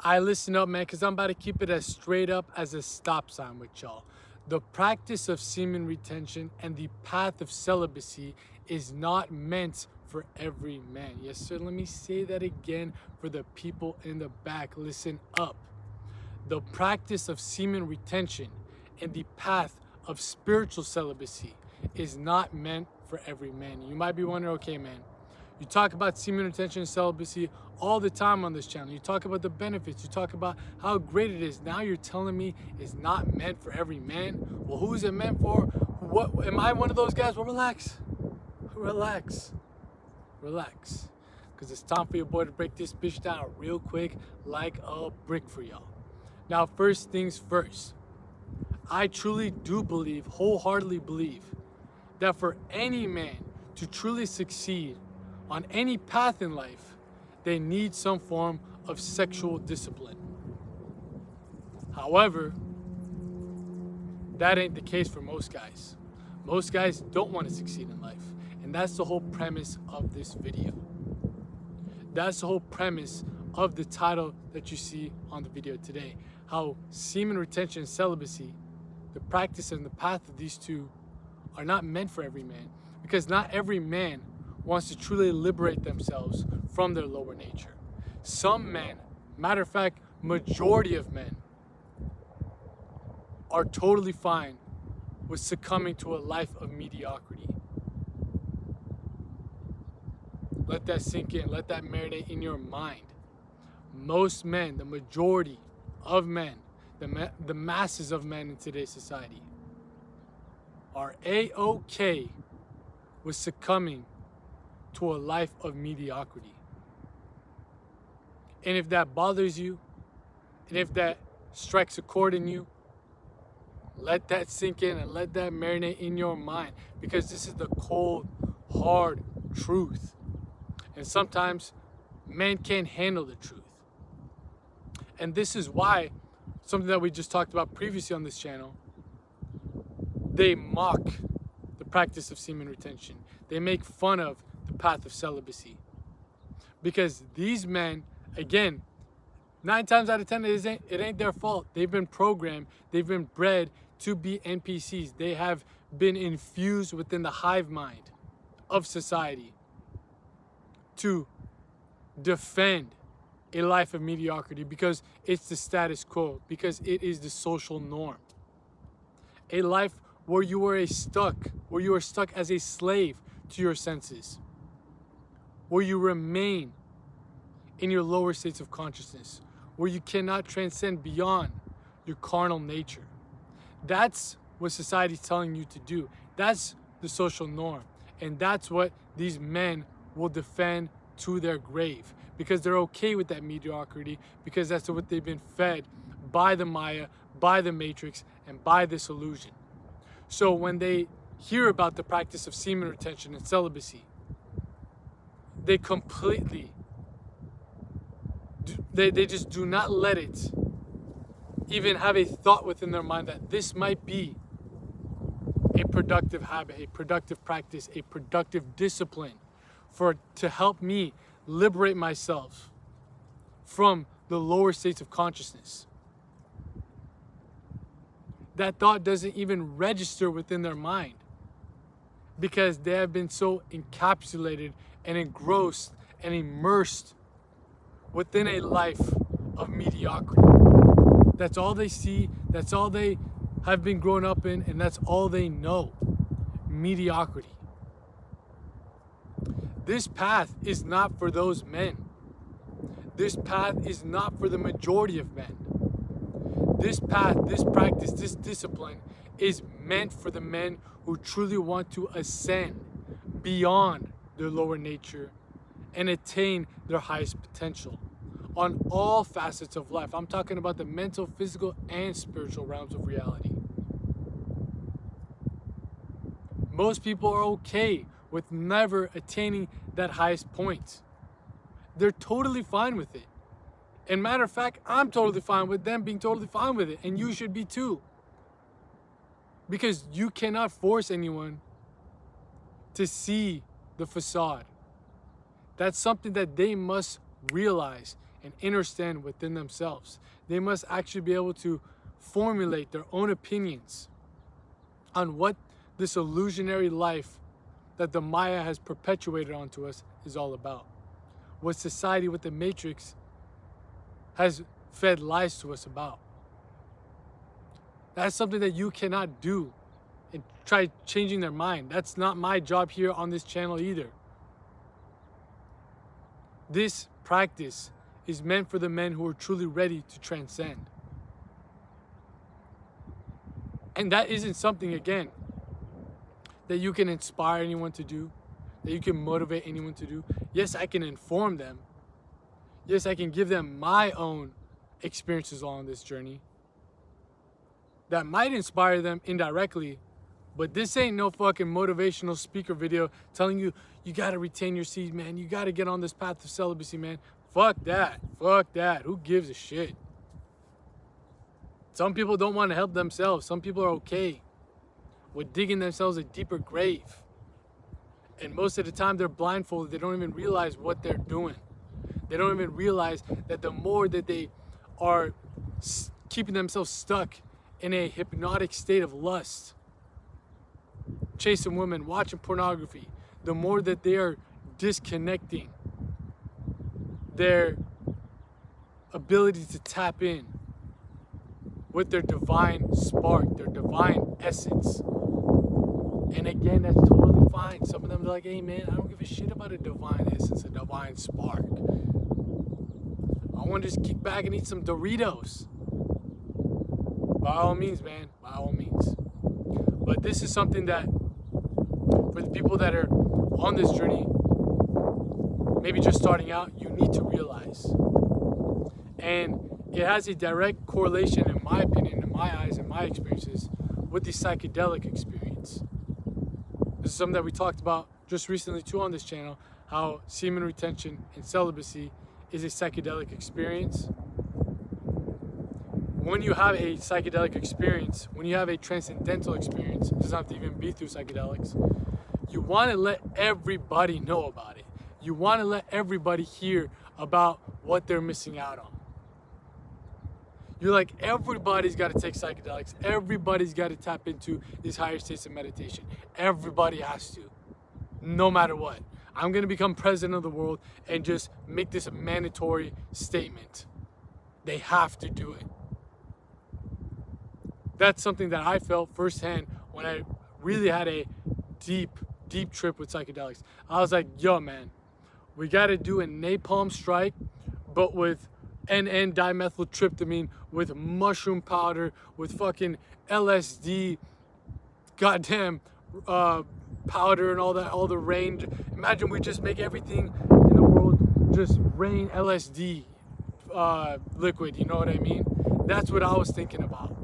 Listen up, man, because I'm about to keep it as straight up as a stop sign with y'all. The practice of semen retention and the path of celibacy is not meant for every man. Yes, sir. Let me say that again for the people in the back. Listen up. The practice of semen retention and the path of spiritual celibacy is not meant for every man. You might be wondering, okay, man, you talk about semen retention and celibacy all the time on this channel. You talk about the benefits. You talk about how great it is. Now you're telling me it's not meant for every man? Well, who is it meant for? What am I one of those guys? Well, relax. Relax. Relax. Because it's time for your boy to break this bitch down real quick like a brick for y'all. Now, first things first. I truly do believe, wholeheartedly believe, that for any man to truly succeed on any path in life, they need some form of sexual discipline. However, that ain't the case for most guys. Most guys don't want to succeed in life. And that's the whole premise of this video. That's the whole premise of the title that you see on the video today. How semen retention and celibacy, the practice and the path of these two, are not meant for every man. Because not every man wants to truly liberate themselves from their lower nature. Some men, matter of fact, majority of men, are totally fine with succumbing to a life of mediocrity. Let that sink in. Let that marinate in your mind. Most men, the majority of men, the masses of men in today's society, are A-OK with succumbing to a life of mediocrity. And if that bothers you, and if that strikes a chord in you, let that sink in and let that marinate in your mind, because this is the cold, hard truth. And sometimes men can't handle the truth. And this is why, something that we just talked about previously on this channel, they mock the practice of semen retention. They make fun of the path of celibacy. Because these men, again, 9 times out of 10, it ain't their fault. They've been programmed, they've been bred to be NPCs. They have been infused within the hive mind of society to defend a life of mediocrity because it's the status quo, because it is the social norm. A life where you are stuck as a slave to your senses, where you remain in your lower states of consciousness, where you cannot transcend beyond your carnal nature. That's what society's telling you to do. That's the social norm. And that's what these men will defend to their grave, because they're okay with that mediocrity, because that's what they've been fed by the Maya, by the Matrix, and by this illusion. So when they hear about the practice of semen retention and celibacy, they completely, they just do not let it even have a thought within their mind that this might be a productive habit, a productive practice, a productive discipline to help me liberate myself from the lower states of consciousness. That thought doesn't even register within their mind because they have been so encapsulated and engrossed and immersed within a life of mediocrity. That's all they see, that's all they have been grown up in, and that's all they know. Mediocrity. This path is not for those men. This path is not for the majority of men. This path, this practice, this discipline is meant for the men who truly want to ascend beyond their lower nature and attain their highest potential on all facets of life. I'm talking about the mental, physical, and spiritual realms of reality. Most people are okay with never attaining that highest point. They're totally fine with it. And matter of fact, I'm totally fine with them being totally fine with it. And you should be too. Because you cannot force anyone to see the facade. That's something that they must realize and understand within themselves. They must actually be able to formulate their own opinions on what this illusionary life that the Maya has perpetuated onto us is all about. What society with the Matrix has fed lies to us about. That's something that you cannot do and try changing their mind. That's not my job here on this channel either. This practice is meant for the men who are truly ready to transcend. And that isn't something, again, that you can inspire anyone to do, that you can motivate anyone to do. Yes, I can inform them. Yes, I can give them my own experiences along this journey that might inspire them indirectly, but this ain't no fucking motivational speaker video telling you, you gotta retain your seed, man. You gotta get on this path of celibacy, man. Fuck that. Fuck that. Who gives a shit? Some people don't want to help themselves. Some people are okay with digging themselves a deeper grave. And most of the time they're blindfolded. They don't even realize what they're doing. They don't even realize that the more that they are keeping themselves stuck in a hypnotic state of lust, chasing women, watching pornography, the more that they are disconnecting their ability to tap in with their divine spark, their divine essence. And again, that's totally fine. Some of them are like, hey man, I don't give a shit about a divine essence, a divine spark. I want to just kick back and eat some Doritos. By all means, man, by all means. But this is something that, for the people that are on this journey, maybe just starting out, you need to realize. And it has a direct correlation, in my opinion, in my eyes, in my experiences, with the psychedelic experience. This is something that we talked about just recently too on this channel, how semen retention and celibacy is a psychedelic experience. When you have a psychedelic experience, when you have a transcendental experience, it doesn't have to even be through psychedelics, you want to let everybody know about it. You want to let everybody hear about what they're missing out on. You're like, everybody's got to take psychedelics. Everybody's got to tap into these higher states of meditation. Everybody has to, no matter what. I'm going to become president of the world and just make this a mandatory statement. They have to do it. That's something that I felt firsthand when I really had a deep trip with psychedelics. I was like, yo, man, we got to do a napalm strike, but with N,N-dimethyltryptamine, with mushroom powder, with fucking LSD, goddamn powder and all that, all the rain. Imagine we just make everything in the world just rain LSD liquid, you know what I mean? That's what I was thinking about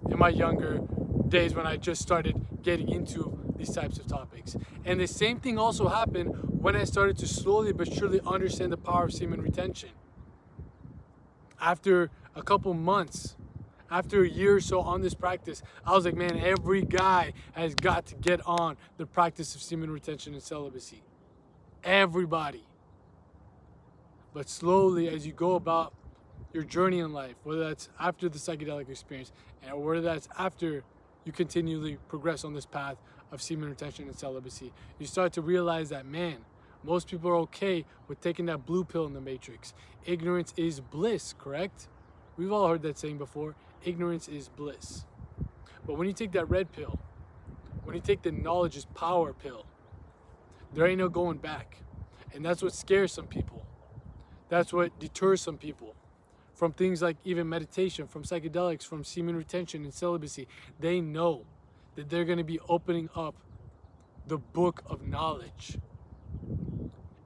in my younger days when I just started getting into these types of topics. And the same thing also happened when I started to slowly but surely understand the power of semen retention. After a couple months, after a year or so on this practice, I was like, man, every guy has got to get on the practice of semen retention and celibacy. Everybody. But slowly, as you go about your journey in life, whether that's after the psychedelic experience, and whether that's after you continually progress on this path of semen retention and celibacy, you start to realize that, man, most people are okay with taking that blue pill in the Matrix. Ignorance is bliss, correct? We've all heard that saying before. Ignorance is bliss. But when you take that red pill, when you take the knowledge is power pill, there ain't no going back. And that's what scares some people. That's what deters some people from things like even meditation, from psychedelics, from semen retention and celibacy. They know that they're going to be opening up the book of knowledge.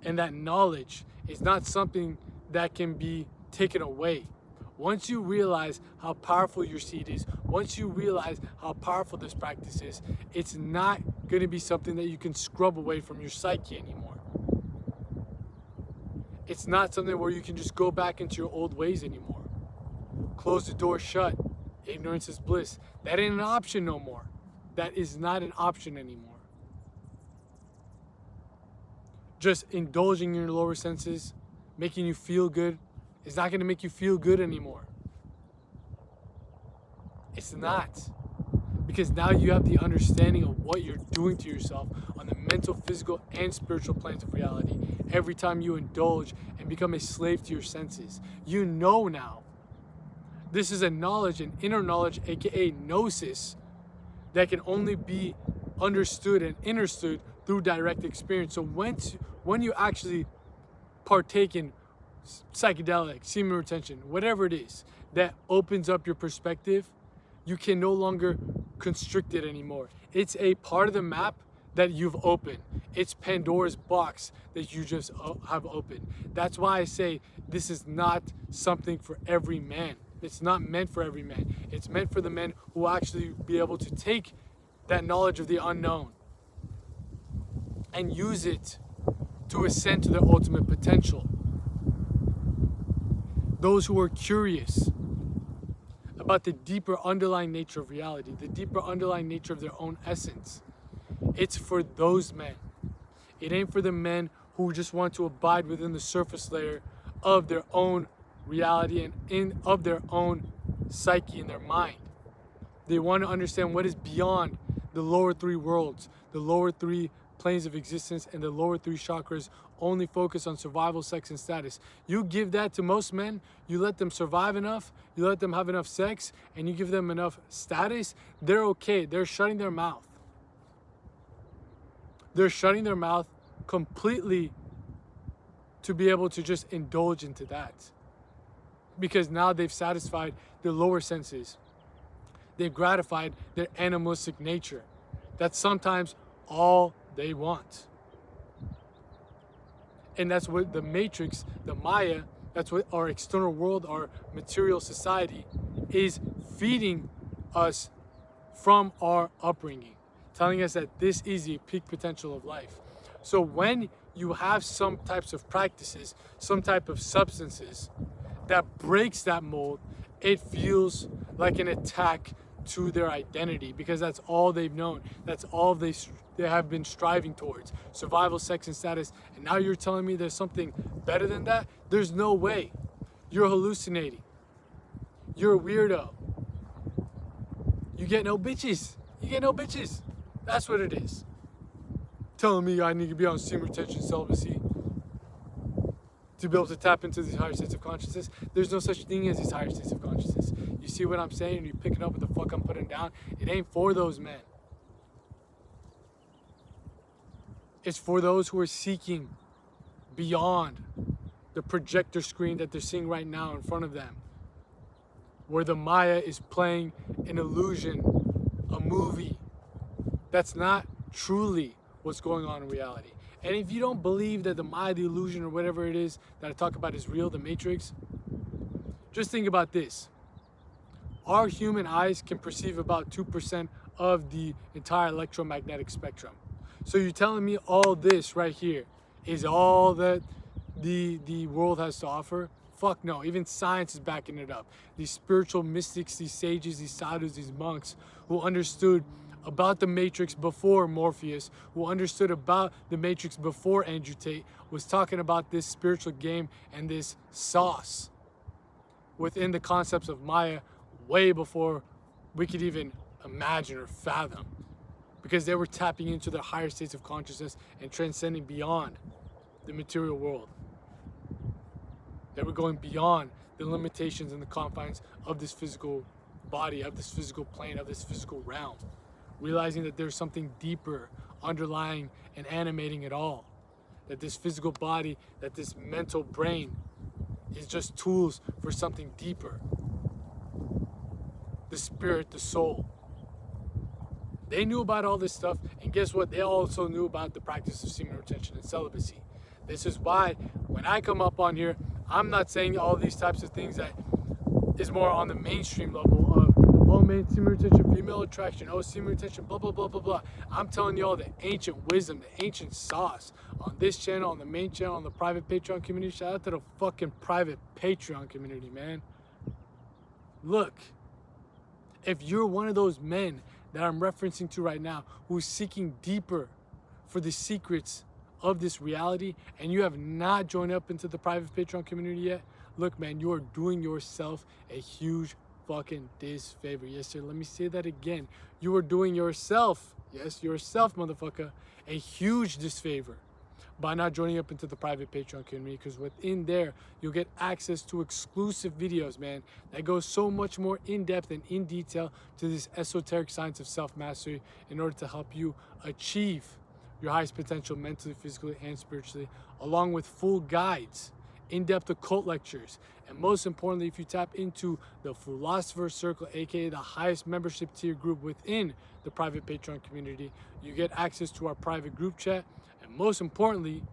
And that knowledge is not something that can be taken away. Once you realize how powerful your seed is, once you realize how powerful this practice is, it's not going to be something that you can scrub away from your psyche anymore. It's not something where you can just go back into your old ways anymore. Close the door shut. Ignorance is bliss. That ain't an option no more. That is not an option anymore. Just indulging in your lower senses, making you feel good, It's not going to make you feel good anymore. It's not. Because now you have the understanding of what you're doing to yourself on the mental, physical, and spiritual planes of reality every time you indulge and become a slave to your senses. You know now. This is a knowledge, an inner knowledge, aka gnosis, that can only be understood and understood through direct experience. So when you actually partake in psychedelics, semen retention, whatever it is that opens up your perspective, you can no longer constrict it anymore. It's a part of the map that you've opened. It's Pandora's box that you just have opened. That's why I say this is not something for every man. It's not meant for every man. It's meant for the men who will actually be able to take that knowledge of the unknown and use it to ascend to their ultimate potential. Those who are curious about the deeper underlying nature of reality, the deeper underlying nature of their own essence. It's for those men. It ain't for the men who just want to abide within the surface layer of their own reality and of their own psyche in their mind. They want to understand what is beyond the lower three worlds, the lower three planes of existence, and the lower three chakras only focus on survival, sex, and status. You give that to most men, you let them survive enough, you let them have enough sex, and you give them enough status, they're okay. They're shutting their mouth. They're shutting their mouth completely to be able to just indulge into that. Because now they've satisfied their lower senses. They've gratified their animalistic nature. That's sometimes all they want. And that's what the matrix, the Maya, that's what our external world, our material society is feeding us from our upbringing, telling us that this is the peak potential of life. So when you have some types of practices, some type of substances that breaks that mold, it feels like an attack to their identity, because that's all they've known. That's all they have been striving towards. Survival, sex, and status. And now you're telling me there's something better than that? There's no way. You're hallucinating. You're a weirdo. You get no bitches. You get no bitches. That's what it is. Telling me I need to be on semen retention celibacy to be able to tap into these higher states of consciousness. There's no such thing as these higher states of consciousness. You see what I'm saying? You're picking up what the fuck I'm putting down. It ain't for those men. It's for those who are seeking beyond the projector screen that they're seeing right now in front of them, where the Maya is playing an illusion, a movie that's not truly what's going on in reality. And if you don't believe that the Maya, the illusion, or whatever it is that I talk about is real, the matrix, just think about this. Our human eyes can perceive about 2% of the entire electromagnetic spectrum. So you're telling me all this right here is all that the world has to offer? Fuck no. Even science is backing it up. These spiritual mystics, these sages, these sadhus, these monks who understood about the matrix before Morpheus, who understood about the matrix before Andrew Tate, was talking about this spiritual game and this sauce within the concepts of Maya way before we could even imagine or fathom, because they were tapping into their higher states of consciousness and transcending beyond the material world. They were going beyond the limitations and the confines of this physical body, of this physical plane, of this physical realm, realizing that there's something deeper underlying and animating it all, that this physical body, that this mental brain is just tools for something deeper, the spirit, the soul. They knew about all this stuff, and guess what? They also knew about the practice of semen retention and celibacy. This is why when I come up on here, I'm not saying all these types of things that is more on the mainstream level of, oh man, semen retention, female attraction, oh semen retention, blah, blah, blah, blah, blah. I'm telling you all the ancient wisdom, the ancient sauce on this channel, on the main channel, on the private Patreon community. Shout out to the fucking private Patreon community, man. Look, if you're one of those men that I'm referencing to right now, who's seeking deeper for the secrets of this reality, and you have not joined up into the private Patreon community yet, Look, man, you are doing yourself a huge fucking disfavor. Yes, sir. Let me say that again. You are doing yourself, yes, yourself, motherfucker, a huge disfavor by not joining up into the private Patreon community, because within there you'll get access to exclusive videos, man, that goes so much more in depth and in detail to this esoteric science of self-mastery in order to help you achieve your highest potential mentally, physically, and spiritually, along with full guides, in-depth occult lectures, and most importantly, if you tap into the Philosopher Circle, aka the highest membership tier group within the private Patreon community, you get access to our private group chat, and most importantly,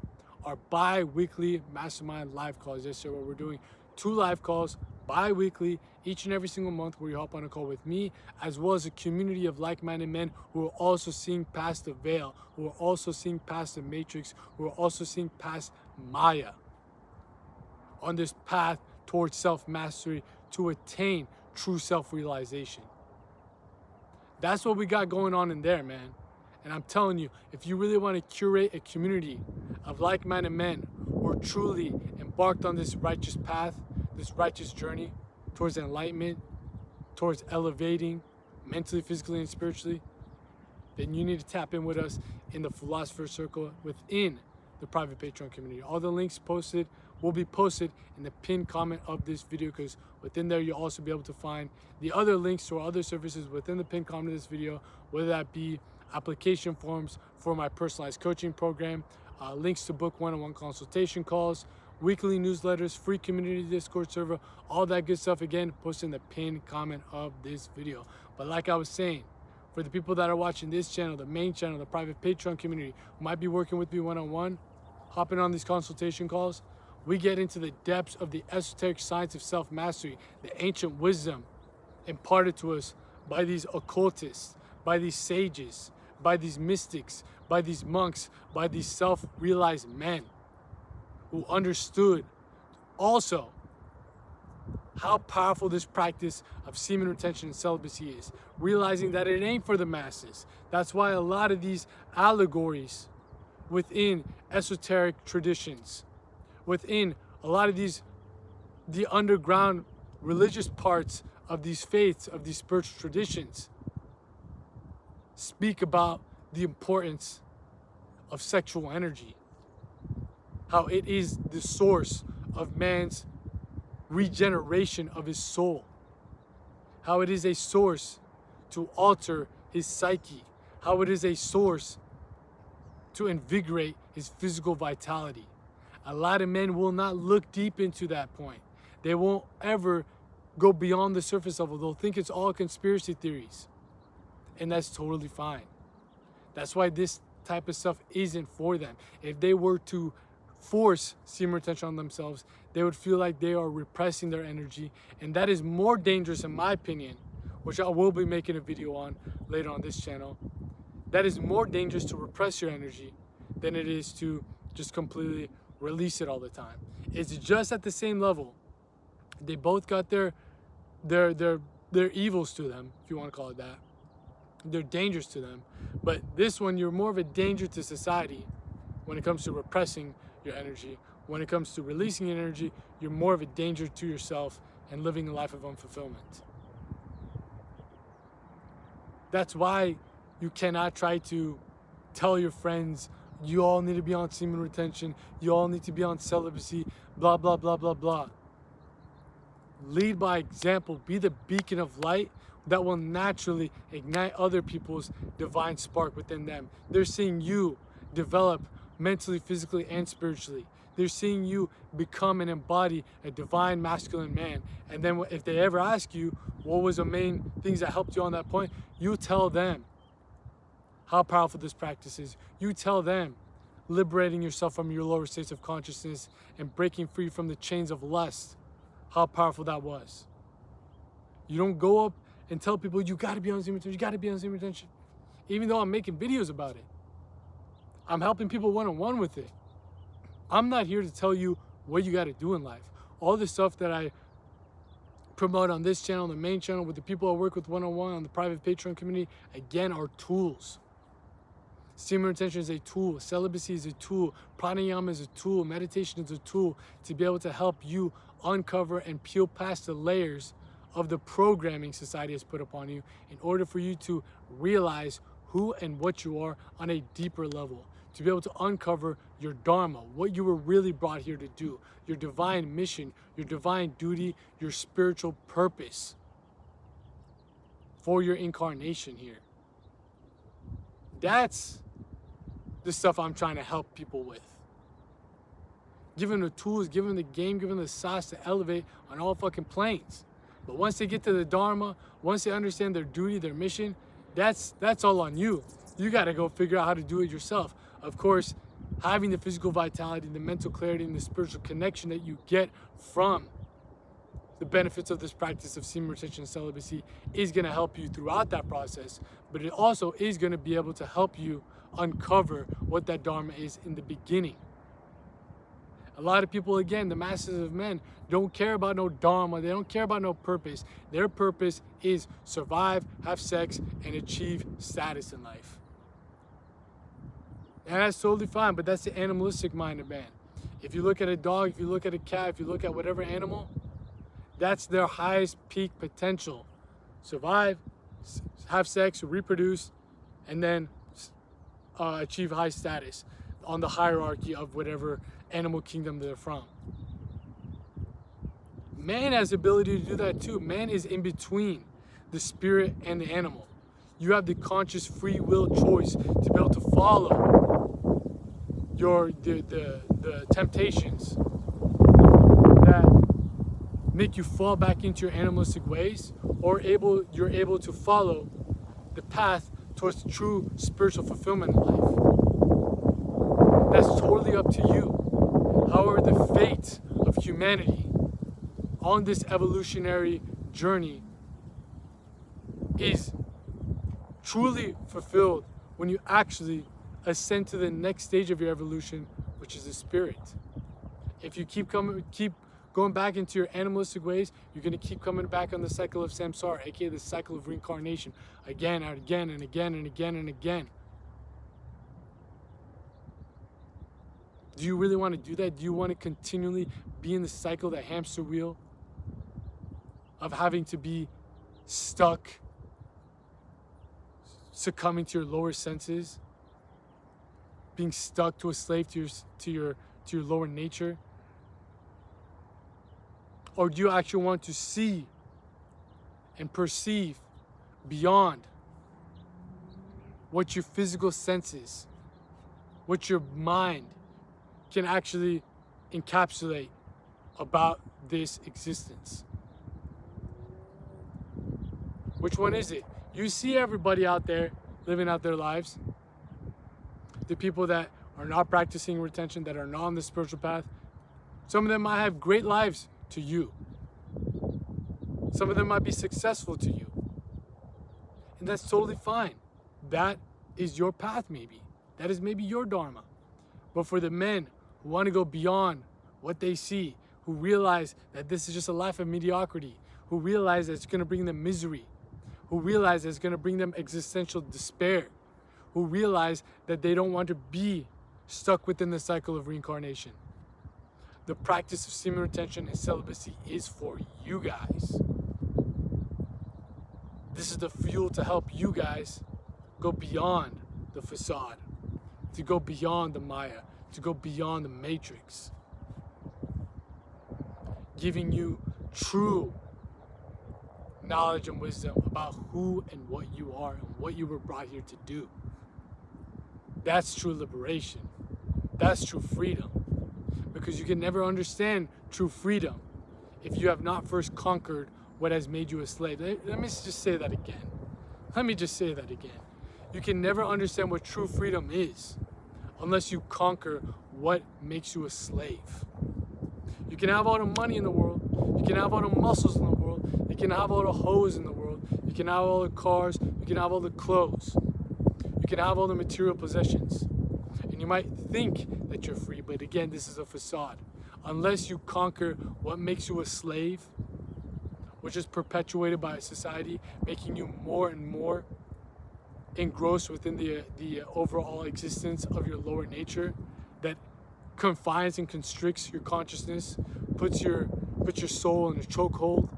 our bi-weekly mastermind live calls. Yes, sir, where we're doing 2 live calls bi-weekly each and every single month, where you hop on a call with me, as well as a community of like-minded men who are also seeing past the veil, who are also seeing past the matrix, who are also seeing past Maya, on this path towards self-mastery to attain true self-realization. That's what we got going on in there, man. And I'm telling you, if you really want to curate a community of like-minded men who are truly embarked on this righteous path, this righteous journey towards enlightenment, towards elevating mentally, physically, and spiritually, then you need to tap in with us in the Philosopher Circle within the private Patreon community. All the links will be posted in the pinned comment of this video, because within there you'll also be able to find the other links to our other services within the pinned comment of this video, whether that be application forms for my personalized coaching program, links to book one-on-one consultation calls, weekly newsletters, free community Discord server, all that good stuff, again, posted in the pinned comment of this video. But like I was saying, for the people that are watching this channel, the main channel, the private Patreon community, who might be working with me one-on-one, hopping on these consultation calls, we get into the depths of the esoteric science of self-mastery, the ancient wisdom imparted to us by these occultists, by these sages, by these mystics, by these monks, by these self-realized men who understood also how powerful this practice of semen retention and celibacy is, realizing that it ain't for the masses. That's why a lot of these allegories within esoteric traditions, within a lot of the underground religious parts of these faiths, of these spiritual traditions, speak about the importance of sexual energy, how it is the source of man's regeneration of his soul, how it is a source to alter his psyche, how it is a source to invigorate his physical vitality. A lot of men will not look deep into that point. They won't ever go beyond the surface level. They'll think it's all conspiracy theories. And that's totally fine. That's why this type of stuff isn't for them. If they were to force semen retention on themselves, they would feel like they are repressing their energy. And that is more dangerous, in my opinion, which I will be making a video on later on this channel. That is more dangerous to repress your energy than it is to just completely release it all the time. It's just at the same level. They both got their evils to them, if you want to call it that. They're dangerous to them. But this one, you're more of a danger to society when it comes to repressing your energy. When it comes to releasing your energy, you're more of a danger to yourself and living a life of unfulfillment. That's why you cannot try to tell your friends, you all need to be on semen retention, you all need to be on celibacy, blah, blah, blah, blah, blah. Lead by example. Be the beacon of light that will naturally ignite other people's divine spark within them. They're seeing you develop mentally, physically, and spiritually. They're seeing you become and embody a divine masculine man. And then if they ever ask you, what was the main things that helped you on that point, you tell them how powerful this practice is. You tell them liberating yourself from your lower states of consciousness and breaking free from the chains of lust, how powerful that was. You don't go up and tell people, you gotta be on semen retention, you gotta be on semen retention. Even though I'm making videos about it. I'm helping people one-on-one with it. I'm not here to tell you what you gotta do in life. All the stuff that I promote on this channel, the main channel, with the people I work with one-on-one on the private Patreon community, again, are tools. Semen retention is a tool. Celibacy is a tool. Pranayama is a tool. Meditation is a tool to be able to help you uncover and peel past the layers of the programming society has put upon you in order for you to realize who and what you are on a deeper level. To be able to uncover your Dharma, what you were really brought here to do, your divine mission, your divine duty, your spiritual purpose for your incarnation here. That's the stuff I'm trying to help people with. Give them the tools, give them the game, give them the sauce to elevate on all fucking planes. But once they get to the Dharma, once they understand their duty, their mission, that's all on you. You got to go figure out how to do it yourself. Of course, having the physical vitality, the mental clarity, and the spiritual connection that you get from the benefits of this practice of semen retention and celibacy is going to help you throughout that process, but it also is going to be able to help you uncover what that Dharma is in the beginning. A lot of people, again, the masses of men, don't care about no Dharma. They don't care about no purpose. Their purpose is survive, have sex, and achieve status in life. And that's totally fine, but that's the animalistic mind of man. If you look at a dog, if you look at a cat, if you look at whatever animal, that's their highest peak potential. Survive, have sex, reproduce, and then achieve high status on the hierarchy of whatever animal kingdom they're from. Man has the ability to do that too. Man is in between the spirit and the animal. You have the conscious free will choice to be able to follow the temptations that make you fall back into your animalistic ways, or you're able to follow the path towards true spiritual fulfillment in life. That's totally up to you. However, the fate of humanity on this evolutionary journey is truly fulfilled when you actually ascend to the next stage of your evolution, which is the spirit. If you keep going back into your animalistic ways, you're going to keep coming back on the cycle of samsara, aka the cycle of reincarnation, again and again and again and again and again. Do you really want to do that? Do you want to continually be in the cycle, the hamster wheel of having to be stuck, succumbing to your lower senses, being stuck to a slave to your lower nature? Or do you actually want to see and perceive beyond what your physical senses, what your mind can actually encapsulate about this existence? Which one is it? You see everybody out there living out their lives. The people that are not practicing retention, that are not on the spiritual path, some of them might have great lives to you. Some of them might be successful to you. And that's totally fine. That is your path maybe. That is maybe your Dharma. But for the men who want to go beyond what they see, who realize that this is just a life of mediocrity, who realize that it's going to bring them misery, who realize that it's going to bring them existential despair, who realize that they don't want to be stuck within the cycle of reincarnation, the practice of semen retention and celibacy is for you guys. This is the fuel to help you guys go beyond the facade, to go beyond the Maya, to go beyond the matrix, giving you true knowledge and wisdom about who and what you are and what you were brought here to do. That's true liberation. That's true freedom. Because you can never understand true freedom if you have not first conquered what has made you a slave. Let me just say that again. You can never understand what true freedom is unless you conquer what makes you a slave. You can have all the money in the world. You can have all the muscles in the world. You can have all the hoes in the world. You can have all the cars. You can have all the clothes. You can have all the material possessions. And you might think that you're free, but again, this is a facade. Unless you conquer what makes you a slave, which is perpetuated by society, making you more and more engrossed within the overall existence of your lower nature that confines and constricts your consciousness, puts your soul in a chokehold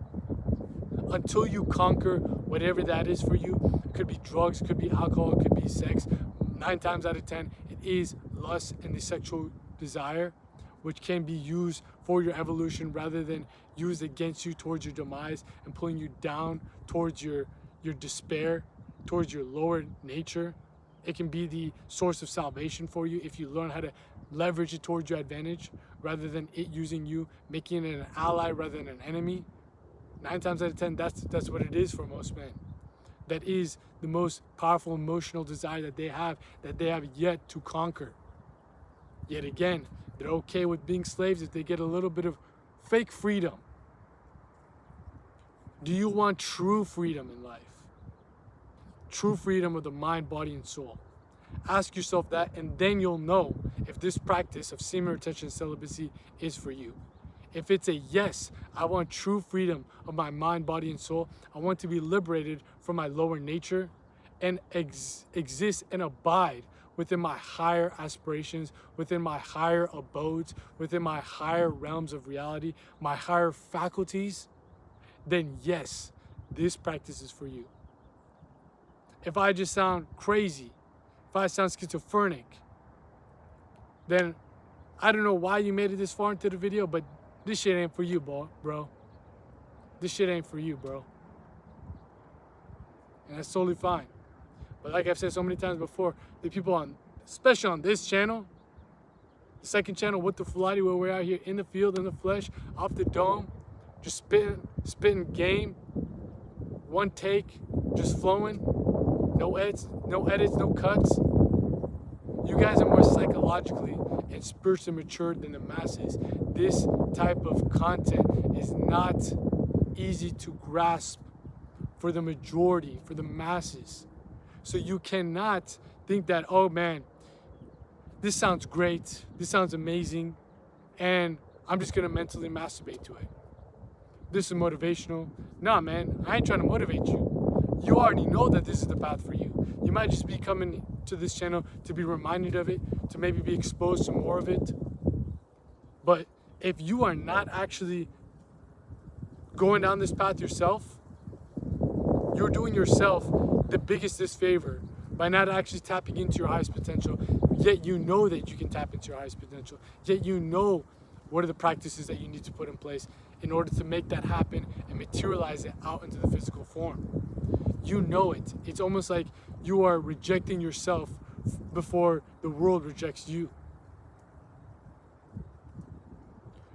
until you conquer whatever that is for you. It could be drugs, it could be alcohol, it could be sex. 9 times out of 10, it is lust and the sexual desire, which can be used for your evolution rather than used against you towards your demise and pulling you down towards your despair, towards your lower nature. It can be the source of salvation for you if you learn how to leverage it towards your advantage rather than it using you, making it an ally rather than an enemy. 9 times out of 10, that's what it is for most men. That is the most powerful emotional desire that they have yet to conquer. Yet again, they're okay with being slaves if they get a little bit of fake freedom. Do you want true freedom in life? True freedom of the mind, body, and soul. Ask yourself that, and then you'll know if this practice of semen retention and celibacy is for you. If it's a yes, I want true freedom of my mind, body, and soul. I want to be liberated from my lower nature and exist and abide within my higher aspirations, within my higher abodes, within my higher realms of reality, my higher faculties, then yes, this practice is for you. If I just sound crazy, if I sound schizophrenic, then I don't know why you made it this far into the video, but this shit ain't for you, bro. This shit ain't for you, bro. And that's totally fine. But like I've said so many times before, the people on, especially on this channel, the second channel, With the Fulati, where we're out here in the field, in the flesh, off the dome, just spitting game, one take, just flowing, no edits, no cuts. You guys are more psychologically and spiritually matured than the masses. This type of content is not easy to grasp for the majority, for the masses. So you cannot think that, oh man, this sounds great, this sounds amazing, and I'm just gonna mentally masturbate to it. This is motivational. Nah, man, I ain't trying to motivate you. You already know that this is the path for you. You might just be coming to this channel to be reminded of it, to maybe be exposed to more of it. But if you are not actually going down this path yourself, you're doing yourself the biggest disfavor by not actually tapping into your highest potential. Yet you know that you can tap into your highest potential. Yet you know what are the practices that you need to put in place in order to make that happen and materialize it out into the physical form. You know it. It's almost like you are rejecting yourself before the world rejects you.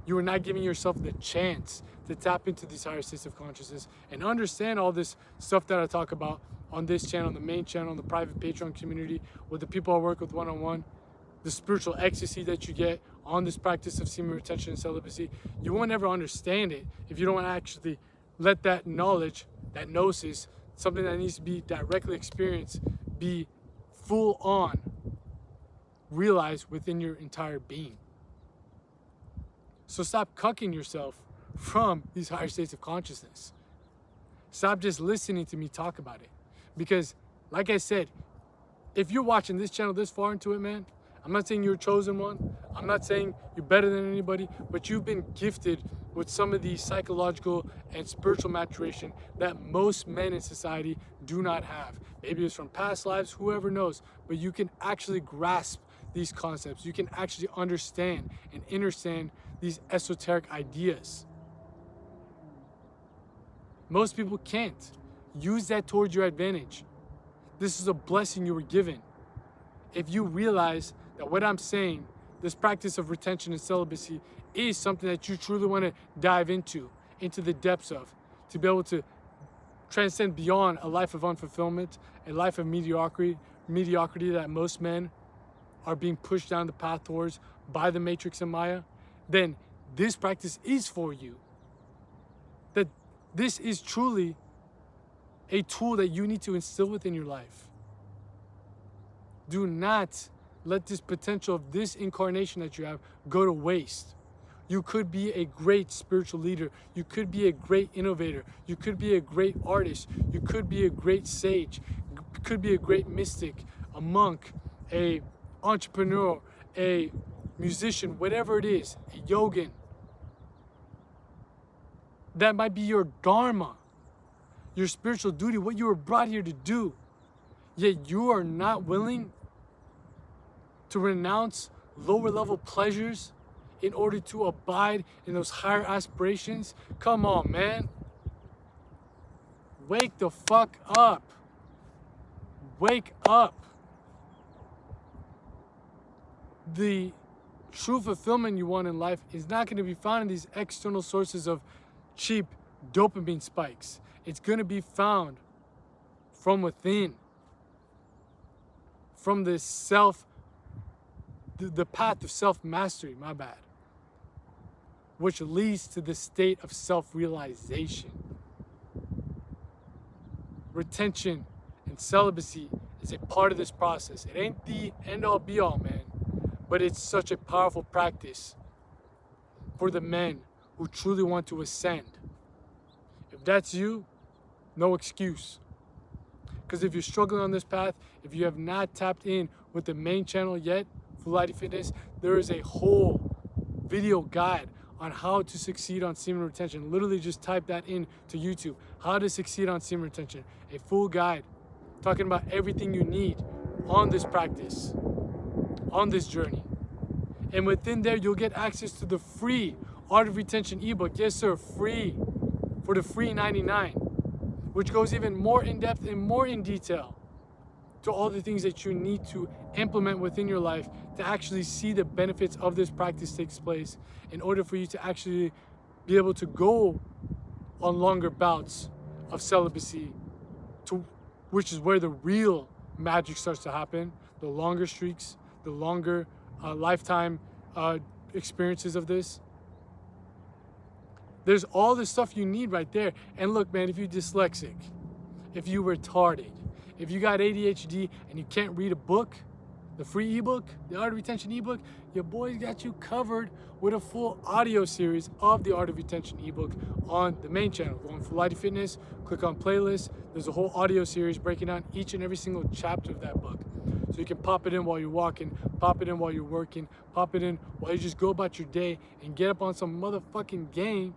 You are not giving yourself the chance to tap into these higher states of consciousness and understand all this stuff that I talk about on this channel, on the main channel, on the private Patreon community, with the people I work with one-on-one, the spiritual ecstasy that you get on this practice of semen retention and celibacy. You won't ever understand it if you don't actually let that knowledge, that gnosis, something that needs to be directly experienced, be full on realized within your entire being. So stop cucking yourself from these higher states of consciousness. Stop just listening to me talk about it. Because, like I said, if you're watching this channel this far into it, man, I'm not saying you're a chosen one. I'm not saying you're better than anybody, but you've been gifted with some of the psychological and spiritual maturation that most men in society do not have. Maybe it's from past lives, whoever knows, but you can actually grasp these concepts. You can actually understand and understand these esoteric ideas. Most people can't. Use that towards your advantage. This is a blessing you were given. If you realize that what I'm saying, this practice of retention and celibacy, is something that you truly want to dive into the depths of, to be able to transcend beyond a life of unfulfillment, a life of mediocrity that most men are being pushed down the path towards by the Matrix and Maya, then this practice is for you. That this is truly a tool that you need to instill within your life. Do not let this potential of this incarnation that you have go to waste. You could be a great spiritual leader. You could be a great innovator. You could be a great artist. You could be a great sage. could be a great mystic, a monk, a entrepreneur, a musician, whatever it is, a yogin. That might be your Dharma, your spiritual duty, what you were brought here to do. Yet you are not willing to renounce lower level pleasures in order to abide in those higher aspirations. Come on, man. Wake the fuck up. Wake up. The true fulfillment you want in life is not going to be found in these external sources of cheap dopamine spikes. It's going to be found from within, from the path of self-mastery, which leads to the state of self-realization. Retention and celibacy is a part of this process. It ain't the end-all be-all, man, but it's such a powerful practice for the men who truly want to ascend. If that's you, no excuse. Because if you're struggling on this path, if you have not tapped in with the main channel yet, Fulati Fitness, there is a whole video guide on how to succeed on semen retention. Literally just type that in to YouTube. How to succeed on semen retention. A full guide talking about everything you need on this practice, on this journey. And within there, you'll get access to the free Art of Retention ebook. Yes, sir, free for the free 99, which goes even more in depth and more in detail to all the things that you need to implement within your life to actually see the benefits of this practice takes place in order for you to actually be able to go on longer bouts of celibacy, which is where the real magic starts to happen. The longer streaks, the longer lifetime experiences of this. There's all the stuff you need right there. And look, man, if you're dyslexic, if you're retarded, if you got ADHD and you can't read a book, the free ebook, the Art of Retention ebook, your boy's got you covered with a full audio series of the Art of Retention ebook on the main channel. Go on Fulati Fitness, click on playlist. There's a whole audio series breaking down each and every single chapter of that book. So you can pop it in while you're walking, pop it in while you're working, pop it in while you just go about your day and get up on some motherfucking game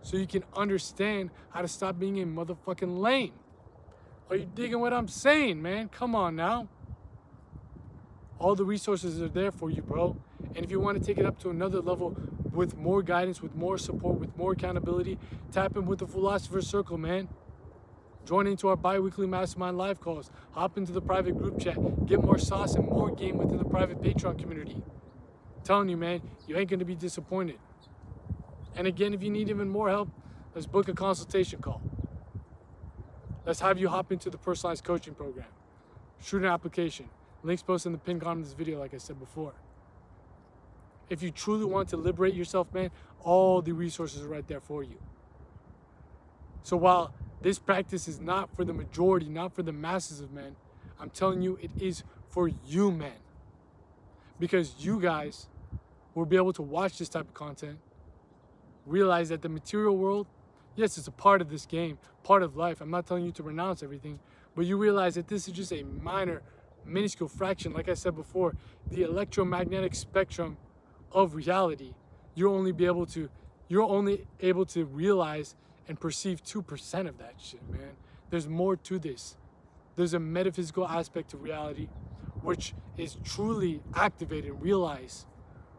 so you can understand how to stop being a motherfucking lame. Are you digging what I'm saying, man? Come on now. All the resources are there for you, bro. And if you want to take it up to another level with more guidance, with more support, with more accountability, tap in with the Philosopher Circle, man. Join into our bi-weekly mastermind live calls. Hop into the private group chat. Get more sauce and more game within the private Patreon community. I'm telling you, man, you ain't going to be disappointed. And again, if you need even more help, let's book a consultation call. Let's have you hop into the personalized coaching program. Shoot an application. Links posted in the pinned comment of this video, like I said before. If you truly want to liberate yourself, man, all the resources are right there for you. So while this practice is not for the majority, not for the masses of men, I'm telling you, it is for you, men. Because you guys will be able to watch this type of content, realize that the material world, yes, it's a part of this game, part of life. I'm not telling you to renounce everything, but you realize that this is just a minor, minuscule fraction. Like I said before, the electromagnetic spectrum of reality, you're only able to realize and perceive 2% of that shit, man. There's more to this. There's a metaphysical aspect to reality, which is truly activated and realized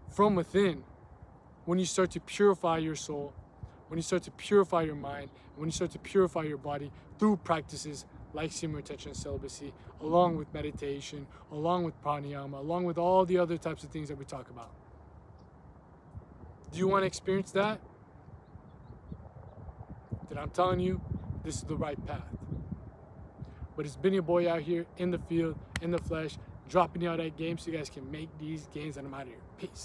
from within when you start to purify your soul, when you start to purify your mind, when you start to purify your body through practices like semen retention and celibacy, along with meditation, along with pranayama, along with all the other types of things that we talk about. Do you want to experience that? Then I'm telling you, this is the right path. But it's been your boy out here in the field, in the flesh, dropping you out that game so you guys can make these gains, and I'm out of here. Peace.